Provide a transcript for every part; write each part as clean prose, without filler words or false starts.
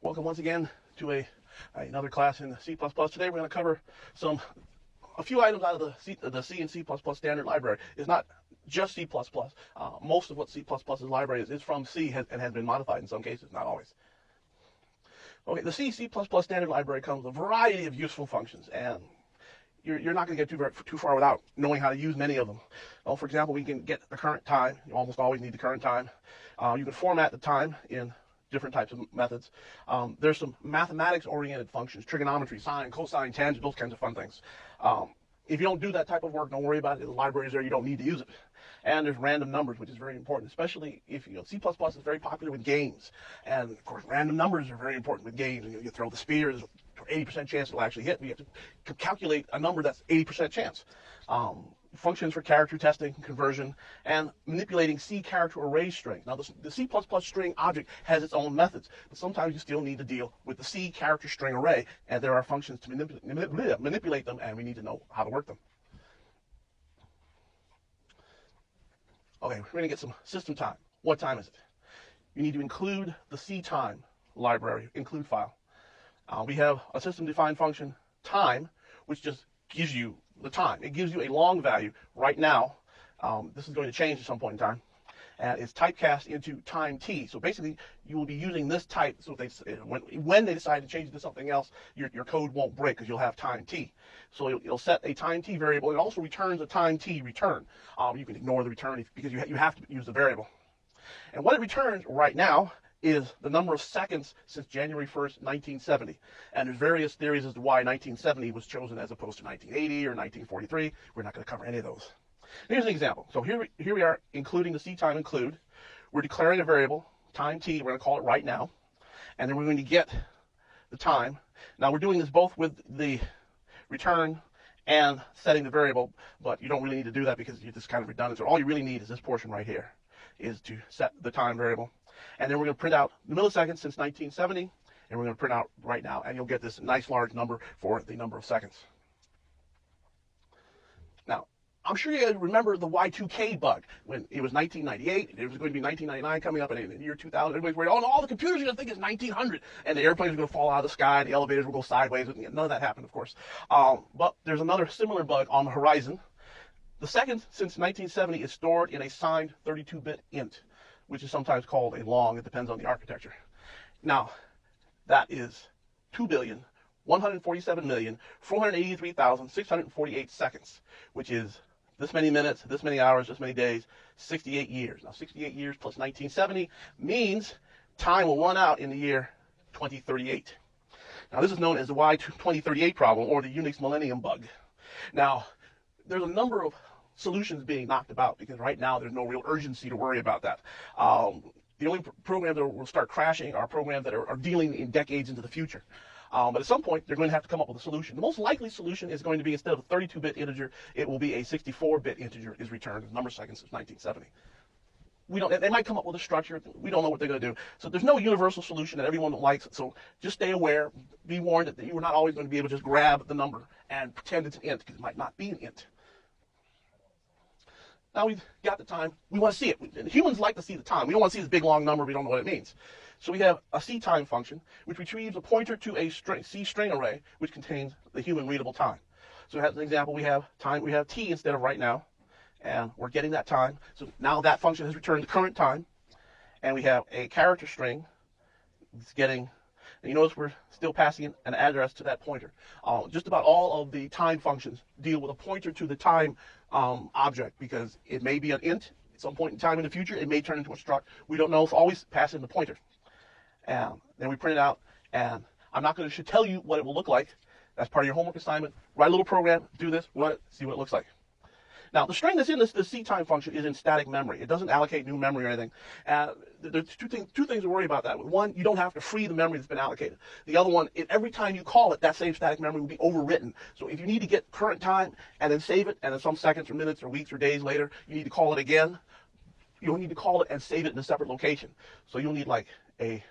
Welcome once again to another class in C++. Today we're going to cover a few items out of the C and C++ standard library. It's not just C++. Most of what C++'s library is from C and has been modified in some cases, not always. Okay, the C standard library comes with a variety of useful functions, and you're not going to get too far without knowing how to use many of them. Well, for example, we can get the current time. You almost always need the current time. You can format the time in different types of methods. There's some mathematics-oriented functions, trigonometry, sine, cosine, tangent, those kinds of fun things. If you don't do that type of work, don't worry about it. The library is there. You don't need to use it. And there's random numbers, which is very important, especially if C++ is very popular with games. And, of course, random numbers are very important with games. And you throw the spear, there's an 80% chance it'll actually hit. We have to calculate a number that's 80% chance. Functions for character testing, conversion, and manipulating C character array strings. Now, the C++ string object has its own methods, but sometimes you still need to deal with the C character string array, and there are functions to manipulate them, and we need to know how to work them. Okay, we're going to get some system time. What time is it? You need to include the C time library, include file. We have a system-defined function, time, which just gives you the time. It gives you a long value right now. This is going to change at some point in time. And it's typecast into time t. So basically, you will be using this type. So when they decide to change it to something else, your code won't break because you'll have time t. So it'll set a time t variable. It also returns a time t return. You can ignore the return because you have to use the variable. And what it returns right now is the number of seconds since January 1st, 1970. And there's various theories as to why 1970 was chosen as opposed to 1980 or 1943. We're not going to cover any of those. Here's an example. So here we are including the C time include. We're declaring a variable, time t. We're going to call it right now. And then we're going to get the time. Now we're doing this both with the return and setting the variable, but you don't really need to do that because it's kind of redundant. So all you really need is this portion right here, is to set the time variable. And then we're going to print out the milliseconds since 1970, and we're going to print out right now, and you'll get this nice large number for the number of seconds. Now, I'm sure you remember the Y2K bug when it was 1998. It was going to be 1999 coming up, and in the year 2000, everybody's worried, oh, no, all the computers are going to think it's 1900, and the airplanes are going to fall out of the sky, the elevators will go sideways. None of that happened, of course. But there's another similar bug on the horizon. The seconds since 1970 is stored in a signed 32-bit int, which is sometimes called a long. It depends on the architecture. Now, that is 2,147,483,648 seconds, which is this many minutes, this many hours, this many days, 68 years. Now, 68 years plus 1970 means time will run out in the year 2038. Now, this is known as the Y2038 problem, or the Unix Millennium bug. Now, there's a number of solutions being knocked about because right now there's no real urgency to worry about that. The only programs that will start crashing are programs that are dealing in decades into the future. But at some point, they're going to have to come up with a solution. The most likely solution is going to be, instead of a 32-bit integer, it will be a 64-bit integer is returned, the number of seconds since 1970. They might come up with a structure. We don't know what they're going to do. So there's no universal solution that everyone likes. So just stay aware. Be warned that you are not always going to be able to just grab the number and pretend it's an int, because it might not be an int. Now we've got the time. We want to see it. Humans like to see the time. We don't want to see this big, long number. We don't know what it means. So we have a CTime function, which retrieves a pointer to a C string array, which contains the human readable time. So as an example, we have time. We have t instead of right now, and we're getting that time. So now that function has returned the current time, and we have a character string. It's getting. And you notice we're still passing an address to that pointer. Just about all of the time functions deal with a pointer to the time object, because it may be an int at some point in time in the future. It may turn into a struct. We don't know. So always pass in the pointer. And then we print it out. And I'm not going to tell you what it will look like. That's part of your homework assignment. Write a little program. Do this. Run it. See what it looks like. Now, the string that's in the CTime function is in static memory. It doesn't allocate new memory or anything. There's two things to worry about that. One, you don't have to free the memory that's been allocated. The other one, every time you call it, that same static memory will be overwritten. So if you need to get current time and then save it, and then some seconds or minutes or weeks or days later, you need to call it again, you'll need to call it and save it in a separate location. So you'll need like a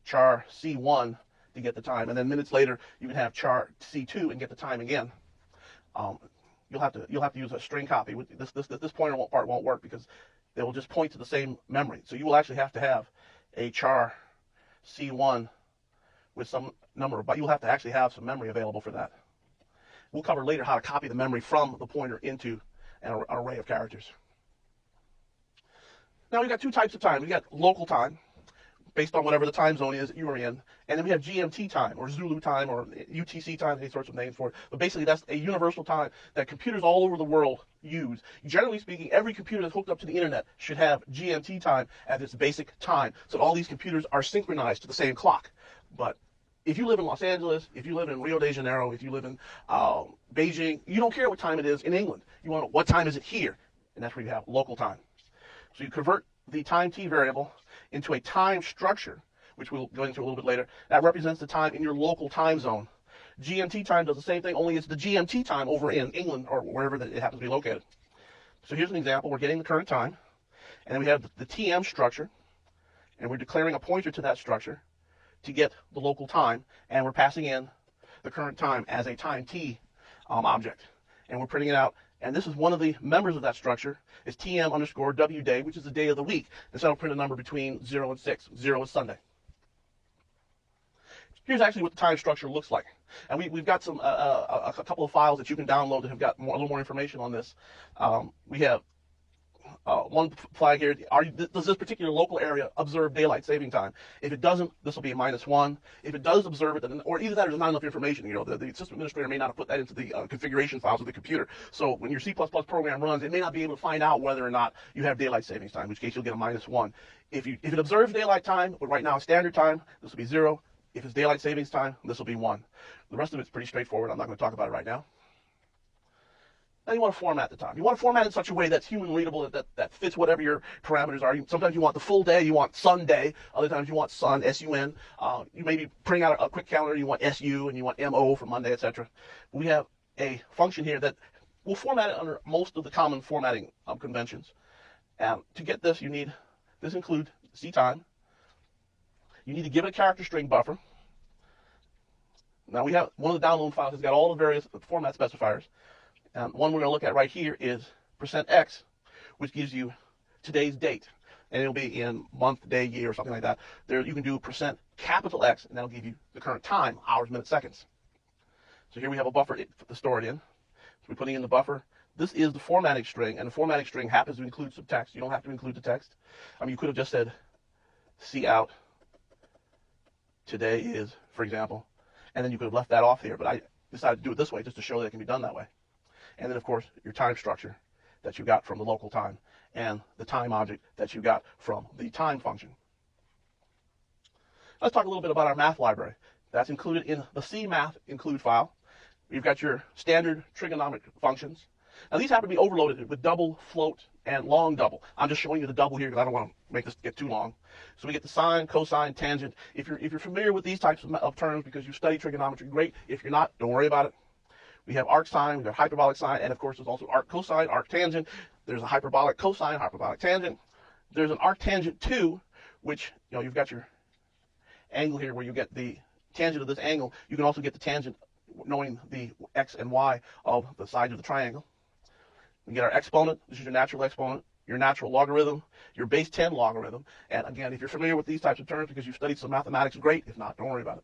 char C1 to get the time. And then minutes later, you can have char C2 and get the time again. You'll have to use a string copy. This pointer part won't work because they will just point to the same memory. So you will actually have to have a char C1 with some number, but you'll have to actually have some memory available for that. We'll cover later how to copy the memory from the pointer into an array of characters. Now we've got two types of time. We've got local time, based on whatever the time zone is that you are in, and then we have GMT time, or Zulu time, or UTC time, any sorts of names for it. But basically that's a universal time that computers all over the world use. Generally speaking, every computer that's hooked up to the internet should have GMT time as its basic time, so all these computers are synchronized to the same clock. But if you live in Los Angeles, if you live in Rio de Janeiro, if you live in Beijing, you don't care what time it is in England. You want to know what time is it here, and that's where you have local time. So you convert the time t variable into a time structure, which we'll go into a little bit later, that represents the time in your local time zone. GMT time does the same thing, only it's the GMT time over in England or wherever that it happens to be located. So here's an example. We're getting the current time, and then we have the TM structure, and we're declaring a pointer to that structure to get the local time, and we're passing in the current time as a time t object, and we're printing it out. And this is one of the members of that structure is TM underscore W day, which is the day of the week. And so I'll print a number between 0 and 6. 0 is Sunday. Here's actually what the time structure looks like. And we've got some a couple of files that you can download that have got a little more information on this. We have one flag here. Does this particular local area observe daylight saving time? If it doesn't, this will be a -1. If it does observe it, then, or either that or there's not enough information. The system administrator may not have put that into the configuration files of the computer. So when your C++ program runs, it may not be able to find out whether or not you have daylight savings time, in which case you'll get a -1. If it observes daylight time, but right now it's standard time, this will be 0. If it's daylight savings time, this will be 1. The rest of it's pretty straightforward. I'm not going to talk about it right now. Now you want to format the time. You want to format it in such a way that's human readable, that fits whatever your parameters are. Sometimes you want the full day, you want Sunday. Other times you want Sun, S-U-N. You may be printing out a quick calendar, you want S-U, and you want M-O for Monday, etc. We have a function here that will format it under most of the common formatting conventions. To get this, this includes CTime. You need to give it a character string buffer. Now we have one of the download files has got all the various format specifiers. One we're going to look at right here is %x, which gives you today's date. And it'll be in month, day, year, or something like that. There you can do %X, and that'll give you the current time, hours, minutes, seconds. So here we have a buffer to store it in. So we're putting in the buffer. This is the formatting string, and the formatting string happens to include some text. You don't have to include the text. I mean, you could have just said, "Cout today is," for example, and then you could have left that off here. But I decided to do it this way just to show that it can be done that way. And then, of course, your time structure that you got from the local time and the time object that you got from the time function. Let's talk a little bit about our math library. That's included in the CMath include file. You've got your standard trigonometric functions. Now, these happen to be overloaded with double, float, and long double. I'm just showing you the double here because I don't want to make this get too long. So we get the sine, cosine, tangent. If you're familiar with these types of terms because you study trigonometry, great. If you're not, don't worry about it. We have arc sine, we have hyperbolic sine, and of course there's also arc cosine, arc tangent. There's a hyperbolic cosine, hyperbolic tangent. There's an arc tangent 2, which, you've got your angle here where you get the tangent of this angle. You can also get the tangent knowing the x and y of the sides of the triangle. We get our exponent. This is your natural exponent, your natural logarithm, your base 10 logarithm. And again, if you're familiar with these types of terms because you've studied some mathematics, great. If not, don't worry about it.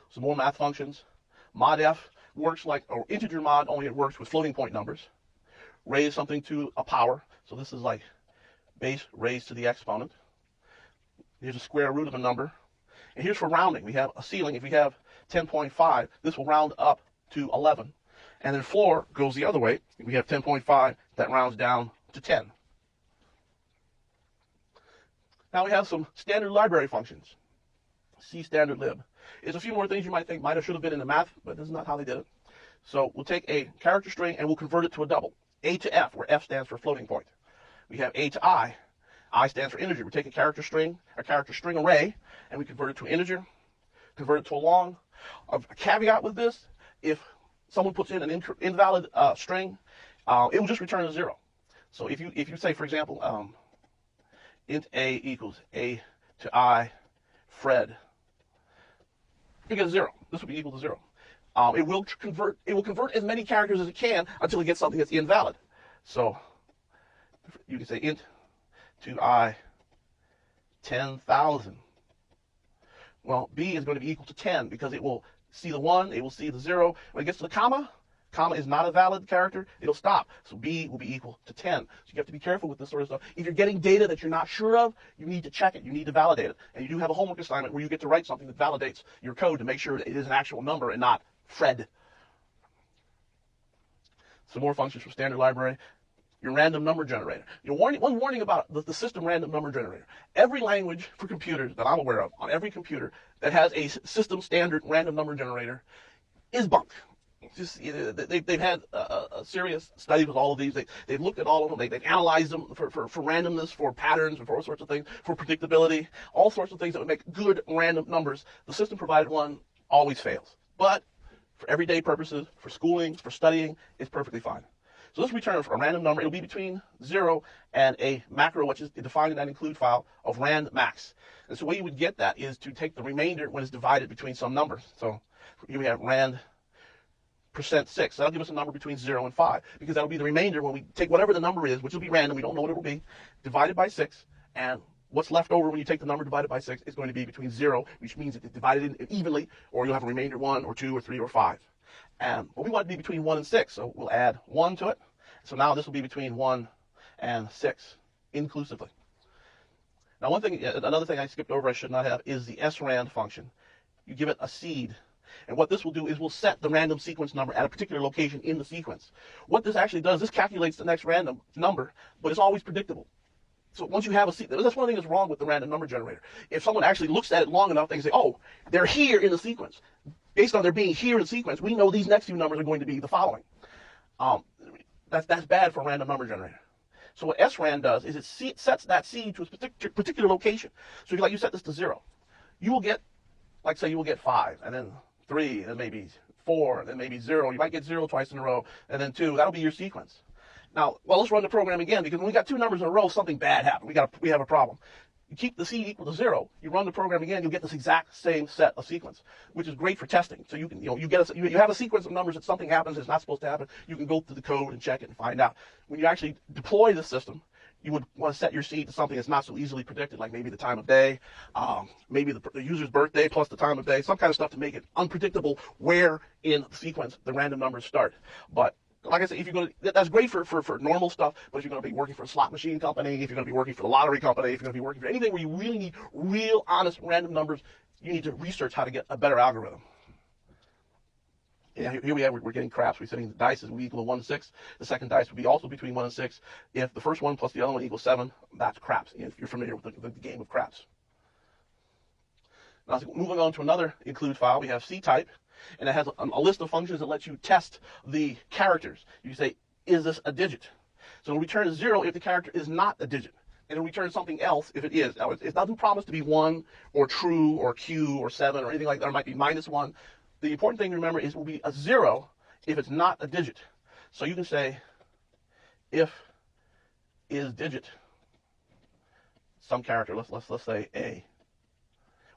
Some more math functions. Mod f works like an integer mod, only it works with floating point numbers. Raise something to a power. So this is like base raised to the exponent. Here's a square root of a number. And here's for rounding. We have a ceiling. If we have 10.5, this will round up to 11. And then floor goes the other way. If we have 10.5, that rounds down to 10. Now we have some standard library functions. C standard lib. There's a few more things you might think might have should have been in the math, but this is not how they did it. So we'll take a character string and we'll convert it to a double. A to F, where F stands for floating point. We have A to I. I stands for integer. We take a character string array, and we convert it to an integer, convert it to a long. A caveat with this, if someone puts in an invalid string, it will just return a 0. So if you say, for example, int A equals A to I, Fred, you get a 0. This will be equal to 0. It will convert as many characters as it can until it gets something that's invalid. So you can say int to I 10,000. Well, b is going to be equal to 10 because it will see the 1, it will see the 0. When it gets to the comma is not a valid character, it'll stop. So b will be equal to 10. So you have to be careful with this sort of stuff. If you're getting data that you're not sure of, you need to check it, you need to validate it. And you do have a homework assignment where you get to write something that validates your code to make sure that it is an actual number and not Fred. Some more functions for standard library. Your random number generator. One warning about the system random number generator. Every language for computers that I'm aware of, on every computer that has a system standard random number generator, is bunk. They've had a serious study with all of these. They've looked at all of them. They've analyzed them for randomness, for patterns, and for all sorts of things, for predictability, all sorts of things that would make good random numbers. The system provided one always fails. But for everyday purposes, for schooling, for studying, it's perfectly fine. So this returns a random number. It'll be between 0 and a macro, which is defined in that include file of rand max. And so the way you would get that is to take the remainder when it's divided between some numbers. So here we have rand %6. That'll give us a number between 0 and 5, because that'll be the remainder when we take whatever the number is, which will be random, we don't know what it will be, divided by 6, and what's left over when you take the number divided by 6 is going to be between 0, which means it's divided in evenly, or you'll have a remainder 1 or 2 or 3 or 5. But we want it to be between 1 and 6, so we'll add 1 to it. So now this will be between 1 and 6 inclusively. Now another thing I skipped over I should not have is the srand function. You give it a seed. And what this will do is we'll set the random sequence number at a particular location in the sequence. What this actually does, this calculates the next random number, but it's always predictable. So once you have a sequence, that's one thing that's wrong with the random number generator. If someone actually looks at it long enough, they can say, oh, they're here in the sequence. Based on their being here in the sequence, we know these next few numbers are going to be the following. That's bad for a random number generator. So what srand does is it sets that seed to a particular location. So if you set this to 0, you will get, you will get 5, and then 3, and then maybe 4, and then maybe 0. You might get 0 twice in a row, and then 2. That'll be your sequence. Now, let's run the program again, because when we got 2 numbers in a row, something bad happened. We have a problem. You keep the seed equal to 0. You run the program again, you'll get this exact same set of sequence, which is great for testing. So you can, you have a sequence of numbers that something happens that's not supposed to happen. You can go through the code and check it and find out. When you actually deploy the system, you would want to set your seed to something that's not so easily predicted, like maybe the time of day, maybe the user's birthday plus the time of day, some kind of stuff to make it unpredictable where in the sequence the random numbers start. But like I said, that's great for normal stuff, but if you're going to be working for a slot machine company, if you're going to be working for the lottery company, if you're going to be working for anything where you really need real, honest, random numbers, you need to research how to get a better algorithm. Yeah, here we have, we're getting craps. We're setting the dice as we equal to 1 and 6. The second dice would be also between 1 and 6. If the first one plus the other one equals 7, that's craps, if you're familiar with the game of craps. Now, moving on to another include file, we have C-type, and it has a list of functions that lets you test the characters. You say, is this a digit? So it'll return 0 if the character is not a digit, and it'll return something else if it is. Now, it doesn't promise to be 1 or true or Q or 7 or anything like that. It might be -1. The important thing to remember is it will be a 0 if it's not a digit. So you can say, if is digit some character, let's say A.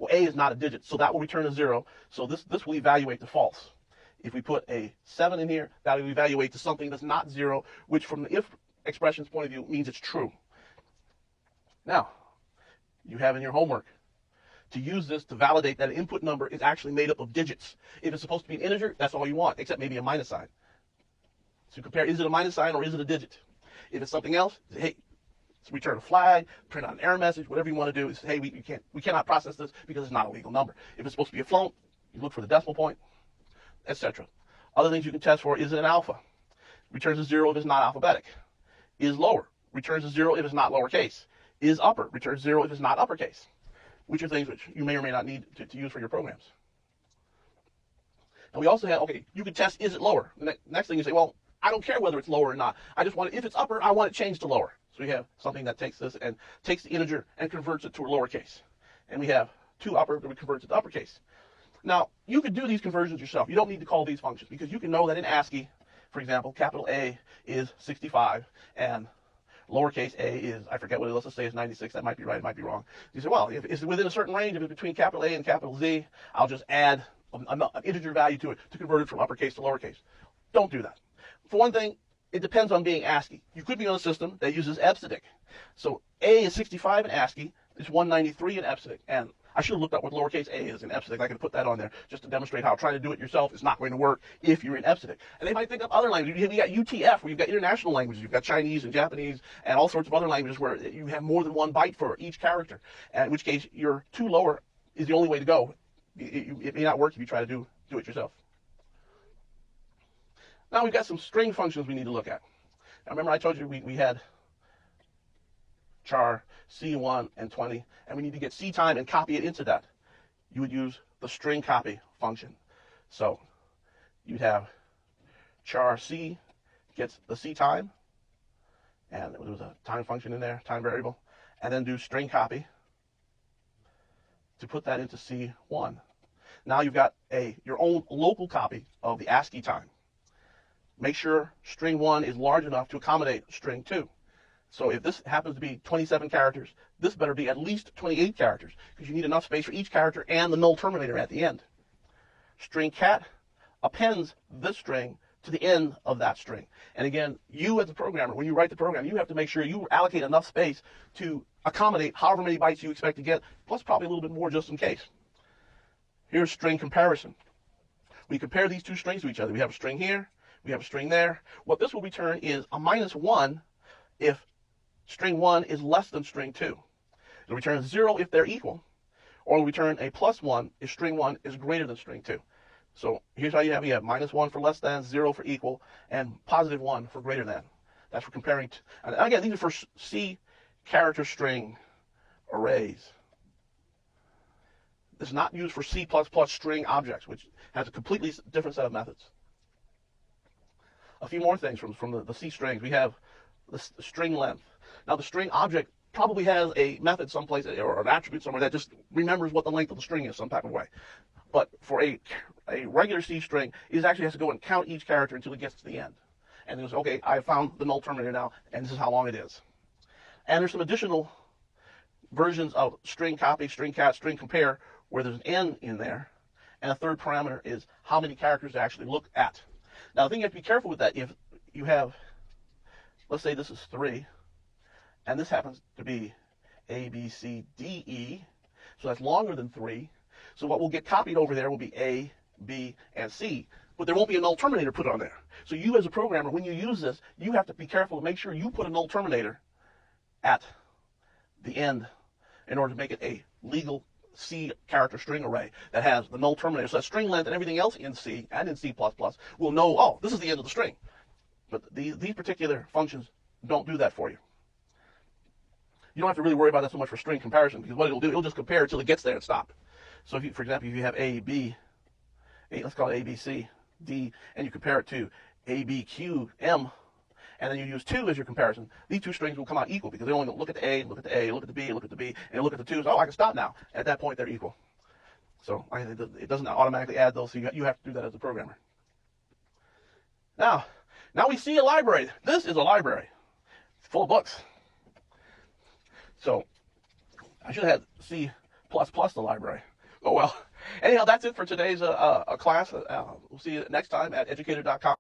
Well, A is not a digit, so that will return a 0. So this will evaluate to false. If we put a 7 in here, that will evaluate to something that's not 0, which from the if expression's point of view means it's true. Now, you have in your homework to use this to validate that an input number is actually made up of digits. If it's supposed to be an integer, that's all you want, except maybe a minus sign. So compare, is it a minus sign or is it a digit? If it's something else, hey, return a flag, print out an error message, whatever you want to do is, hey, we cannot process this because it's not a legal number. If it's supposed to be a float, you look for the decimal point, etc. Other things you can test for, is it an alpha? Returns a 0 if it's not alphabetic. Is lower? Returns a 0 if it's not lowercase. Is upper? Returns 0 if it's not uppercase. Which are things which you may or may not need to use for your programs. And we also have, okay, you can test, is it lower? The next thing you say, well, I don't care whether it's lower or not. I just want it, if it's upper, I want it changed to lower. So we have something that takes this and takes the integer and converts it to a lowercase. And we have 2 upper that converts it to uppercase. Now, you could do these conversions yourself. You don't need to call these functions, because you can know that in ASCII, for example, capital A is 65, and lowercase a is, I forget what it is, let's say it's 96, that might be right, it might be wrong. You say, well, if it's within a certain range, if it's between capital A and capital Z, I'll just add an integer value to it to convert it from uppercase to lowercase. Don't do that. For one thing, it depends on being ASCII. You could be on a system that uses EBCDIC. So A is 65 in ASCII, it's 193 in EBCDIC, and I should have looked up what lowercase a is in EBCDIC. I can put that on there just to demonstrate how trying to do it yourself is not going to work if you're in EBCDIC. And they might think of other languages. You got UTF, where you've got international languages. You've got Chinese and Japanese and all sorts of other languages where you have more than one byte for each character, in which case your 2 lower is the only way to go. It may not work if you try to do it yourself. Now we've got some string functions we need to look at. Now remember I told you we had char, C1, and 20, and we need to get C time and copy it into that. You would use the string copy function. So you'd have char C gets the C time, and there was a time function in there, time variable, and then do string copy to put that into C1. Now you've got your own local copy of the ASCII time. Make sure string 1 is large enough to accommodate string 2. So if this happens to be 27 characters, this better be at least 28 characters, because you need enough space for each character and the null terminator at the end. String cat appends this string to the end of that string. And again, you as a programmer, when you write the program, you have to make sure you allocate enough space to accommodate however many bytes you expect to get, plus probably a little bit more just in case. Here's string comparison. We compare these two strings to each other. We have a string here, we have a string there. What this will return is a -1 if string 1 is less than string 2. It'll return 0 if they're equal, or it'll return a +1 if string 1 is greater than string 2. So here's how you have -1 for less than, 0 for equal, and +1 for greater than. That's for comparing. And again, these are for C character string arrays. This is not used for C++ string objects, which has a completely different set of methods. A few more things from the C strings. We have the string length. Now the string object probably has a method someplace or an attribute somewhere that just remembers what the length of the string is some type of way. But for a regular C string, it actually has to go and count each character until it gets to the end. And it goes, okay, I found the null terminator now, and this is how long it is. And there's some additional versions of string copy, string cat, string compare, where there's an n in there. And a third parameter is how many characters to actually look at. Now the thing you have to be careful with that, if you have, let's say this is 3, and this happens to be A, B, C, D, E, so that's longer than 3. So what will get copied over there will be A, B, and C, but there won't be a null terminator put on there. So you as a programmer, when you use this, you have to be careful to make sure you put a null terminator at the end in order to make it a legal C character string array that has the null terminator. So that string length and everything else in C and in C++ will know, oh, this is the end of the string. But these particular functions don't do that for you. You don't have to really worry about that so much for string comparison, because what it'll do, it'll just compare until it gets there and stop. So if you, for example, if you have A, B, let's call it A, B, C, D, and you compare it to A, B, Q, M, and then you use 2 as your comparison, these two strings will come out equal, because they only look at the A, look at the A, look at the B, look at the B, and look at the 2s. Oh, I can stop now. At that point, they're equal. So it doesn't automatically add those, so you have to do that as a programmer. Now we see a library. This is a library. It's full of books. So I should have had C++ the library. Oh well. Anyhow, that's it for today's class. We'll see you next time at educator.com.